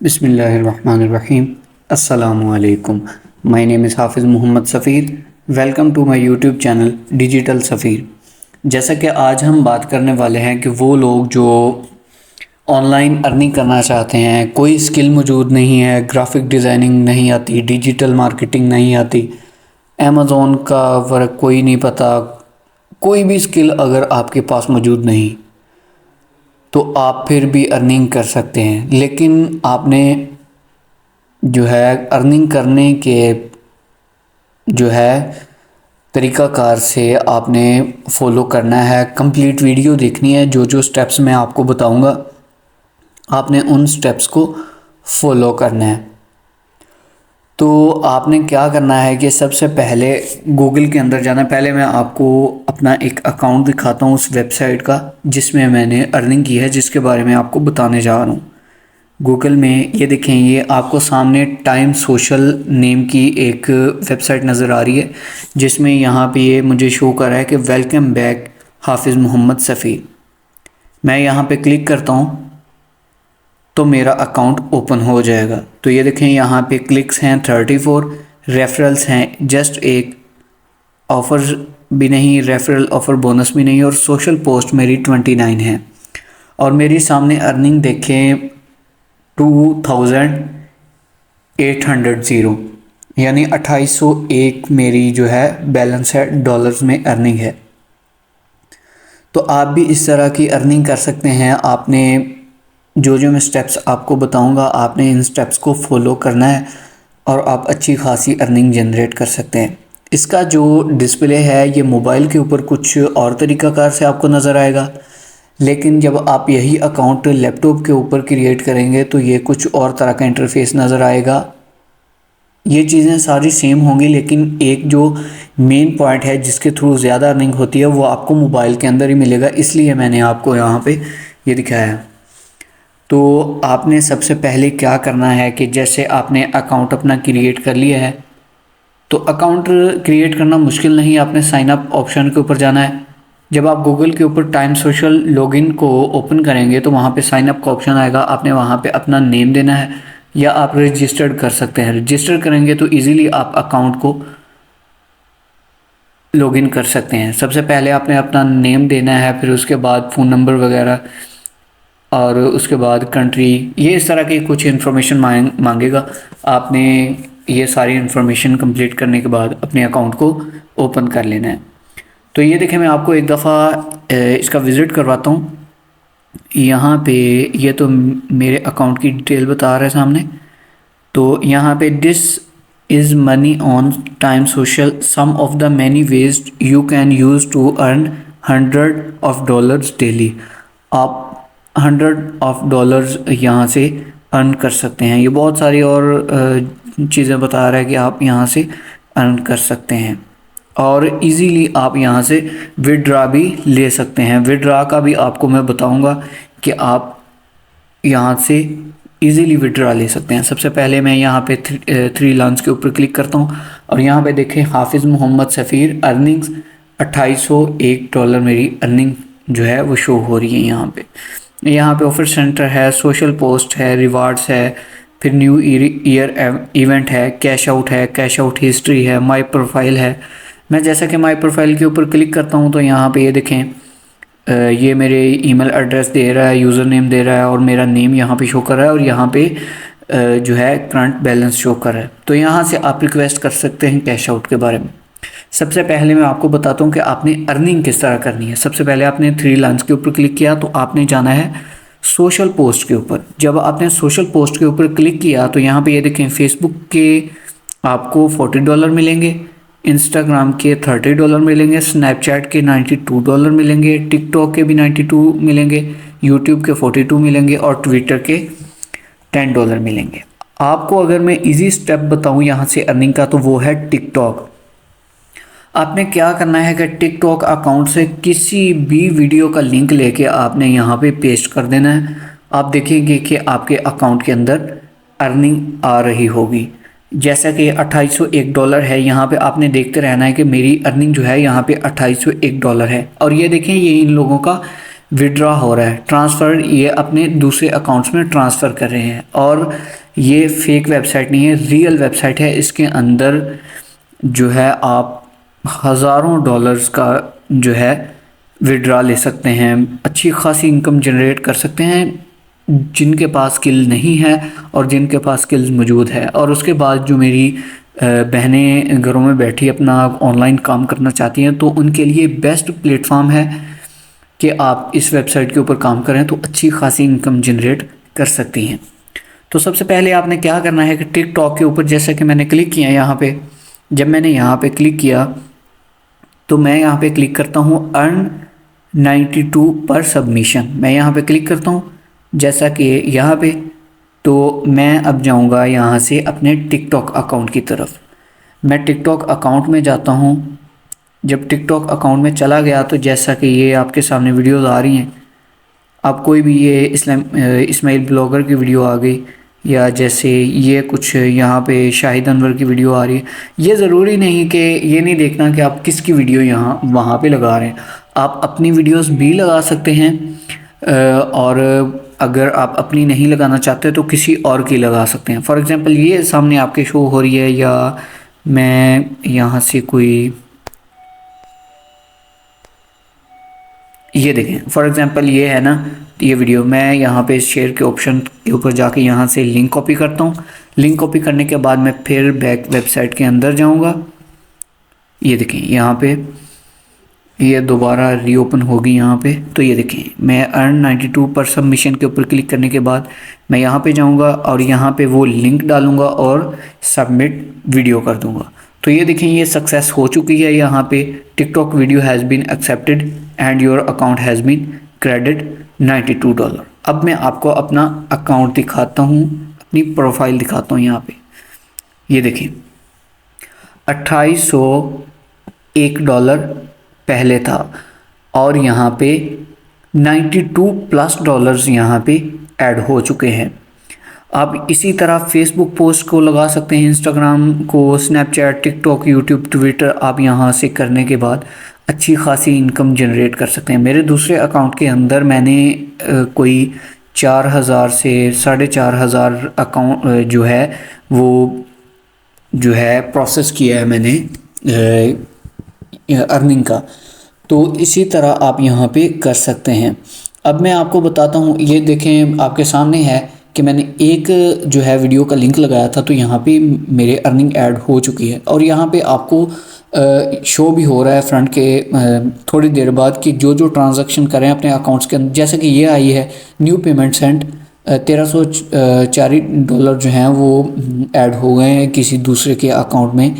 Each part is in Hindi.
बिस्मिल्लाहिर्रहमानिर्रहीम। अस्सलामुअलैकुम। My name is Hafiz Mohammad Safir. Welcome to my YouTube channel digital Safir. जैसा कि आज हम बात करने वाले हैं कि वो लोग जो ऑनलाइन अर्निंग करना चाहते हैं, कोई स्किल मौजूद नहीं है, ग्राफिक डिज़ाइनिंग नहीं आती, डिजिटल मार्केटिंग नहीं आती, अमेज़ॉन का वर्क कोई नहीं पता, कोई भी स्किल अगर आपके पास मौजूद नहीं तो आप फिर भी अर्निंग कर सकते हैं। लेकिन आपने जो है अर्निंग करने के जो है तरीक़ाकार से आपने फॉलो करना है, कंप्लीट वीडियो देखनी है। जो जो स्टेप्स मैं आपको बताऊंगा आपने उन स्टेप्स को फॉलो करना है। तो आपने क्या करना है कि सबसे पहले गूगल के अंदर जाना है। पहले मैं आपको अपना एक अकाउंट दिखाता हूँ उस वेबसाइट का जिसमें मैंने अर्निंग की है, जिसके बारे में आपको बताने जा रहा हूँ। गूगल में ये देखें, ये आपको सामने टाइम सोशल नेम की एक वेबसाइट नज़र आ रही है, जिसमें यहाँ पे ये मुझे शो कर रहा है कि वेलकम बैक हाफिज़ मोहम्मद सफ़ी। मैं यहाँ पे क्लिक करता हूँ तो मेरा अकाउंट ओपन हो जाएगा। तो ये देखें, यहाँ पे क्लिक्स हैं 34, रेफरल्स हैं जस्ट एक, ऑफ़र्स भी नहीं, रेफरल ऑफ़र बोनस भी नहीं, और सोशल पोस्ट मेरी 29 है। और मेरी सामने अर्निंग देखें 2800 यानी 2801 मेरी जो है बैलेंस है, डॉलर्स में अर्निंग है। तो आप भी इस तरह की अर्निंग कर सकते हैं। आपने जो जो मैं स्टेप्स आपको बताऊंगा आपने इन स्टेप्स को फॉलो करना है और आप अच्छी खासी अर्निंग जनरेट कर सकते हैं। इसका जो डिस्प्ले है ये मोबाइल के ऊपर कुछ और तरीक़ाकार से आपको नज़र आएगा, लेकिन जब आप यही अकाउंट लैपटॉप के ऊपर क्रिएट करेंगे तो ये कुछ और तरह का इंटरफेस नज़र आएगा। ये चीज़ें सारी सेम होंगी, लेकिन एक जो मेन पॉइंट है जिसके थ्रू ज़्यादा अर्निंग होती है वो आपको मोबाइल के अंदर ही मिलेगा, इसलिए मैंने आपको यहाँ पे ये दिखाया है। तो आपने सबसे पहले क्या करना है कि जैसे आपने अकाउंट अपना क्रिएट कर लिया है, तो अकाउंट क्रिएट करना मुश्किल नहीं, आपने साइन अप ऑप्शन के ऊपर जाना है। जब आप गूगल के ऊपर टाइम सोशल लॉगिन को ओपन करेंगे तो वहाँ पे साइन अप का ऑप्शन आएगा। आपने वहाँ पे अपना नेम देना है या आप रजिस्टर्ड कर सकते हैं। रजिस्टर करेंगे तो इजीली आप अकाउंट को लॉगिन कर सकते हैं। सबसे पहले आपने अपना नेम देना है, फिर उसके बाद फ़ोन नंबर वगैरह, और उसके बाद कंट्री, ये इस तरह की कुछ इन्फॉर्मेशन मांगेगा। आपने ये सारी इन्फॉर्मेशन कंप्लीट करने के बाद अपने अकाउंट को ओपन कर लेना है। तो ये देखें, मैं आपको एक दफ़ा इसका विज़िट करवाता हूँ। यहाँ पे ये तो मेरे अकाउंट की डिटेल बता रहा है सामने। तो यहाँ पे this is money on time social, some of the many ways you can use to earn $100 daily. आप $100 यहाँ से अर्न कर सकते हैं। ये बहुत सारी और चीज़ें बता रहा है कि आप यहाँ से अर्न कर सकते हैं और इजीली आप यहाँ से विड्रा भी ले सकते हैं। विड्रा का भी आपको मैं बताऊंगा कि आप यहाँ से इजीली विड्रा ले सकते हैं। सबसे पहले मैं यहाँ पे थ्री लाइन्स के ऊपर क्लिक करता हूँ और यहाँ पे देखें हाफिज़ मोहम्मद सफ़ीर अर्निंग्स $2801 मेरी अर्निंग जो है वो शो हो रही है। यहाँ पे ऑफर सेंटर है, सोशल पोस्ट है, रिवार्ड्स है, फिर न्यू ईयर इवेंट है, कैश आउट है, कैश आउट हिस्ट्री है, माय प्रोफाइल है। मैं जैसा कि माय प्रोफाइल के ऊपर क्लिक करता हूँ तो यहाँ पे ये देखें, ये मेरे ईमेल एड्रेस दे रहा है, यूज़र नेम दे रहा है और मेरा नेम यहाँ पे शो कर रहा है और यहाँ पे जो है करंट बैलेंस शो कर रहा है। तो यहाँ से आप रिक्वेस्ट कर सकते हैं कैश आउट के बारे में। सबसे पहले मैं आपको बताता हूँ कि आपने अर्निंग किस तरह करनी है। सबसे पहले आपने थ्री लाइन्स के ऊपर क्लिक किया तो आपने जाना है सोशल पोस्ट के ऊपर। जब आपने सोशल पोस्ट के ऊपर क्लिक किया तो यहाँ पे ये देखें, फेसबुक के आपको $40 मिलेंगे, इंस्टाग्राम के $30 मिलेंगे, स्नैपचैट के $92 मिलेंगे, टिकटॉक के भी 92 मिलेंगे, यूट्यूब के 42 मिलेंगे और ट्विटर के $10 मिलेंगे। आपको अगर मैं इजी स्टेप बताऊँ यहाँ से अर्निंग का तो वो है टिकटॉक। आपने क्या करना है कि टिकटॉक अकाउंट से किसी भी वीडियो का लिंक लेके आपने यहाँ पे पेस्ट कर देना है। आप देखेंगे कि आपके अकाउंट के अंदर अर्निंग आ रही होगी। जैसा कि $2801 है, यहाँ पे आपने देखते रहना है कि मेरी अर्निंग जो है यहाँ पे $2801 है। और ये देखें, ये इन लोगों का विड्रॉ हो रहा है, ट्रांसफ़र, ये अपने दूसरे अकाउंट्स में ट्रांसफ़र कर रहे हैं। और ये फेक वेबसाइट नहीं है, रियल वेबसाइट है। इसके अंदर जो है आप हज़ारों डॉलर्स का जो है विड्रॉ ले सकते हैं, अच्छी खासी इनकम जनरेट कर सकते हैं जिनके पास स्किल नहीं है और जिनके पास स्किल्स मौजूद है। और उसके बाद जो मेरी बहनें घरों में बैठी अपना ऑनलाइन काम करना चाहती हैं, तो उनके लिए बेस्ट प्लेटफॉर्म है कि आप इस वेबसाइट के ऊपर काम करें तो अच्छी खासी इनकम जनरेट कर सकती हैं। तो सबसे पहले आपने क्या करना है कि टिकटॉक के ऊपर जैसे कि मैंने क्लिक किया यहाँ पे, जब मैंने यहाँ पे क्लिक किया तो मैं यहाँ पे क्लिक करता हूँ अर्न 92 पर सबमिशन। मैं यहाँ पे क्लिक करता हूँ जैसा कि यहाँ पे, तो मैं अब जाऊँगा यहाँ से अपने टिकटॉक अकाउंट की तरफ। मैं टिकटॉक अकाउंट में जाता हूँ। जब टिकटॉक अकाउंट में चला गया तो जैसा कि ये आपके सामने वीडियोज़ आ रही हैं, आप कोई भी ये इस्माइल ब्लॉगर की वीडियो आ गई, या जैसे ये कुछ यहाँ पे शाहिद अनवर की वीडियो आ रही है। ये ज़रूरी नहीं कि ये नहीं देखना कि आप किसकी वीडियो यहाँ वहाँ पे लगा रहे हैं, आप अपनी वीडियोस भी लगा सकते हैं। और अगर आप अपनी नहीं लगाना चाहते तो किसी और की लगा सकते हैं। फॉर एग्ज़ाम्पल ये सामने आपके शो हो रही है, या मैं यहाँ से कोई, ये देखें फॉर एग्ज़ाम्पल ये है ना, ये वीडियो, मैं यहाँ पे शेयर के ऑप्शन के ऊपर जाके यहाँ से लिंक कॉपी करता हूँ। लिंक कॉपी करने के बाद मैं फिर बैक वेबसाइट के अंदर जाऊँगा। ये देखें यहाँ पे ये दोबारा रीओपन होगी यहाँ पे। तो ये देखें मैं अर्न 92 पर सबमिशन के ऊपर क्लिक करने के बाद मैं यहाँ पे जाऊँगा और यहाँ पे वो लिंक डालूँगा और सबमिट वीडियो कर दूँगा। तो ये देखें ये सक्सेस हो चुकी है। यहाँ पे TikTok video has been accepted and your account has been credit $92। अब मैं आपको अपना अकाउंट दिखाता हूँ, अपनी प्रोफाइल दिखाता हूँ। यहाँ पे ये देखें $2801 पहले था और यहाँ पे 92+ डॉलर्स यहाँ पे ऐड हो चुके हैं। आप इसी तरह फेसबुक पोस्ट को लगा सकते हैं, इंस्टाग्राम को, स्नैपचैट, टिकटॉक, यूट्यूब, ट्विटर। आप यहाँ से करने के बाद अच्छी खासी इनकम जनरेट कर सकते हैं। मेरे दूसरे अकाउंट के अंदर मैंने कोई 4000 से 4500 अकाउंट जो है वो जो है प्रोसेस किया है मैंने अर्निंग का। तो इसी तरह आप यहाँ पे कर सकते हैं। अब मैं आपको बताता हूँ, ये देखें आपके सामने है कि मैंने एक जो है वीडियो का लिंक लगाया था, तो यहाँ पे मेरे अर्निंग ऐड हो चुकी है। और यहाँ पे आपको शो भी हो रहा है फ्रंट के थोड़ी देर बाद कि जो जो ट्रांजैक्शन करें अपने अकाउंट्स के अंदर। जैसे कि ये आई है न्यू पेमेंट सेंट, $1340 जो हैं वो ऐड हो गए हैं किसी दूसरे के अकाउंट में,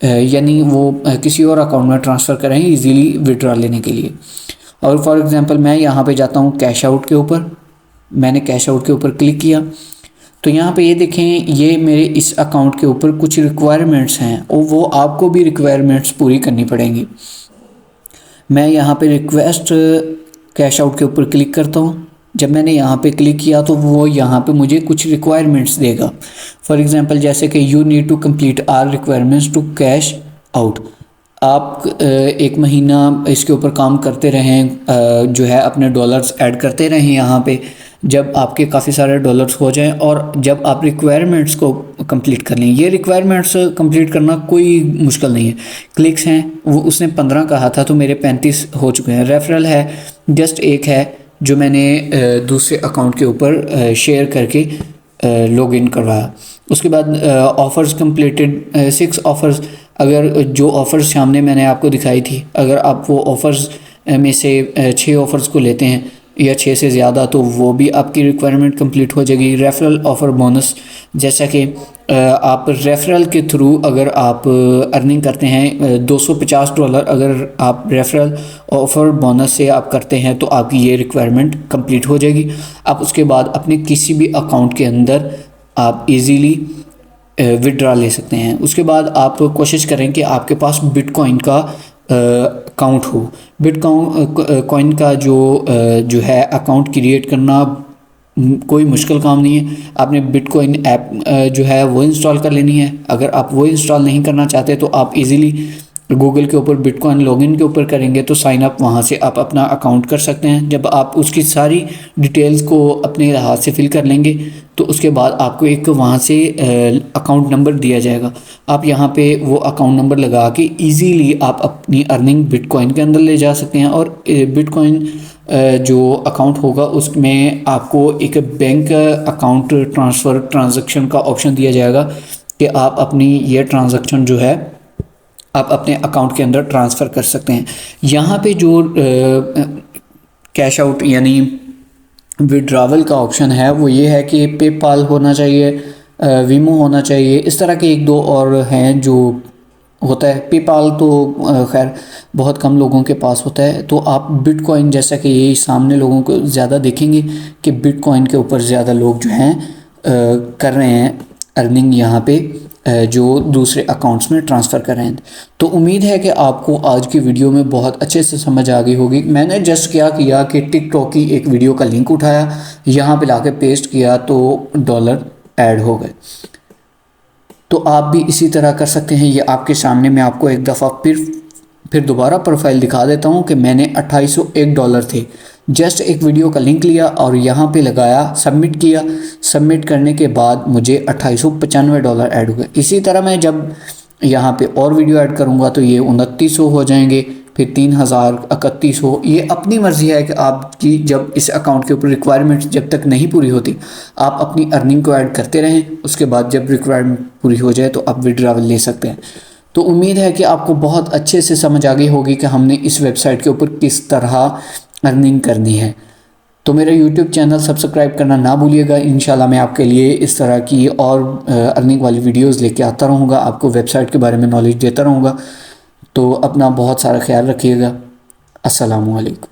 यानी वो किसी और अकाउंट में ट्रांसफ़र करें इजीली विड्रॉ लेने के लिए। और फॉर एग्ज़ाम्पल मैं यहाँ पे जाता हूँ कैश आउट के ऊपर। मैंने कैश आउट के ऊपर क्लिक किया तो यहाँ पे ये देखें ये मेरे इस अकाउंट के ऊपर कुछ रिक्वायरमेंट्स हैं और वो आपको भी रिक्वायरमेंट्स पूरी करनी पड़ेंगी। मैं यहाँ पे रिक्वेस्ट कैश आउट के ऊपर क्लिक करता हूँ। जब मैंने यहाँ पे क्लिक किया तो वो यहाँ पे मुझे कुछ रिक्वायरमेंट्स देगा। फॉर एग्ज़ाम्पल जैसे कि you need to complete our requirements to cash out. आप एक महीना इसके ऊपर काम करते रहें, जो है अपने डॉलर्स ऐड करते रहें यहाँ पे। जब आपके काफ़ी सारे डॉलर्स हो जाएं और जब आप रिक्वायरमेंट्स को कंप्लीट कर लें, ये रिक्वायरमेंट्स कंप्लीट करना कोई मुश्किल नहीं है। क्लिक्स हैं वो उसने 15 कहा था तो मेरे 35 हो चुके हैं। रेफरल है जस्ट एक है जो मैंने दूसरे अकाउंट के ऊपर शेयर करके लॉगिन करवाया। उसके बाद ऑफ़र्स कंप्लीटेड 6 ऑफ़र्स। अगर जो ऑफ़र्स सामने मैंने आपको दिखाई थी, अगर आप वो ऑफ़र्स में से 6 ऑफ़र्स को लेते हैं या 6 से ज़्यादा तो वो भी आपकी रिक्वायरमेंट कंप्लीट हो जाएगी। रेफरल ऑफ़र बोनस, जैसा कि आप रेफरल के थ्रू अगर आप अर्निंग करते हैं $250, अगर आप रेफरल ऑफ़र बोनस से आप करते हैं तो आपकी ये रिक्वायरमेंट कंप्लीट हो जाएगी। आप उसके बाद अपने किसी भी अकाउंट के अंदर आप इजीली विड्रॉ ले सकते हैं। उसके बाद आप कोशिश करें कि आपके पास बिटकॉइन का अकाउंट हो। बिटकॉइन का जो है अकाउंट क्रिएट करना कोई मुश्किल काम नहीं है। आपने बिटकॉइन ऐप जो है वो इंस्टॉल कर लेनी है। अगर आप वो इंस्टॉल नहीं करना चाहते तो आप इजीली गूगल के ऊपर बिटकॉइन लॉगिन के ऊपर करेंगे तो साइन अप वहाँ से आप अपना अकाउंट कर सकते हैं। जब आप उसकी सारी डिटेल्स को अपने हाथ से फिल कर लेंगे तो उसके बाद आपको एक वहाँ से अकाउंट नंबर दिया जाएगा। आप यहाँ पे वो अकाउंट नंबर लगा के इजीली आप अपनी अर्निंग बिटकॉइन के अंदर ले जा सकते हैं। और बिटकॉइन जो अकाउंट होगा उसमें आपको एक बैंक अकाउंट ट्रांसफ़र ट्रांजैक्शन का ऑप्शन दिया जाएगा कि आप अपनी ये ट्रांजैक्शन जो है आप अपने अकाउंट के अंदर ट्रांसफ़र कर सकते हैं। यहाँ पे जो कैश आउट यानी विड्रावल का ऑप्शन है वो ये है कि पेपाल होना चाहिए, वीमो होना चाहिए, इस तरह के एक दो और हैं जो होता है। पेपाल तो खैर बहुत कम लोगों के पास होता है। तो आप बिटकॉइन, जैसा कि ये सामने लोगों को ज़्यादा देखेंगे कि बिटकॉइन के ऊपर ज़्यादा लोग जो हैं कर रहे हैं अर्निंग यहाँ पे जो दूसरे अकाउंट्स में ट्रांसफ़र कर रहे हैं। तो उम्मीद है कि आपको आज की वीडियो में बहुत अच्छे से समझ आ गई होगी। मैंने जस्ट क्या किया कि टिकटॉक की एक वीडियो का लिंक उठाया, यहाँ पे लाके पेस्ट किया तो डॉलर ऐड हो गए। तो आप भी इसी तरह कर सकते हैं। ये आपके सामने, मैं आपको एक दफ़ा फिर दोबारा प्रोफाइल दिखा देता हूँ कि मैंने $2801 थे। जस्ट एक वीडियो का लिंक लिया और यहाँ पे लगाया, सबमिट किया। सबमिट करने के बाद मुझे $2895 ऐड हो गए। इसी तरह मैं जब यहाँ पे और वीडियो ऐड करूँगा तो ये 2900 हो जाएंगे, फिर 3000, 3100। ये अपनी मर्ज़ी है कि आपकी जब इस अकाउंट के ऊपर रिक्वायरमेंट जब तक नहीं पूरी होती आप अपनी अर्निंग को ऐड करते रहें। उसके बाद जब रिक्वायरमेंट पूरी हो जाए तो आप विड्रॉवल ले सकते हैं। तो उम्मीद है कि आपको बहुत अच्छे से समझ आ गई होगी कि हमने इस वेबसाइट के ऊपर किस तरह अर्निंग करनी है। तो मेरा यूट्यूब चैनल सब्सक्राइब करना ना भूलिएगा। इंशाल्लाह मैं आपके लिए इस तरह की और अर्निंग वाली वीडियोस लेके आता रहूँगा, आपको वेबसाइट के बारे में नॉलेज देता रहूँगा। तो अपना बहुत सारा ख्याल रखिएगा। अस्सलामु अलैकुम।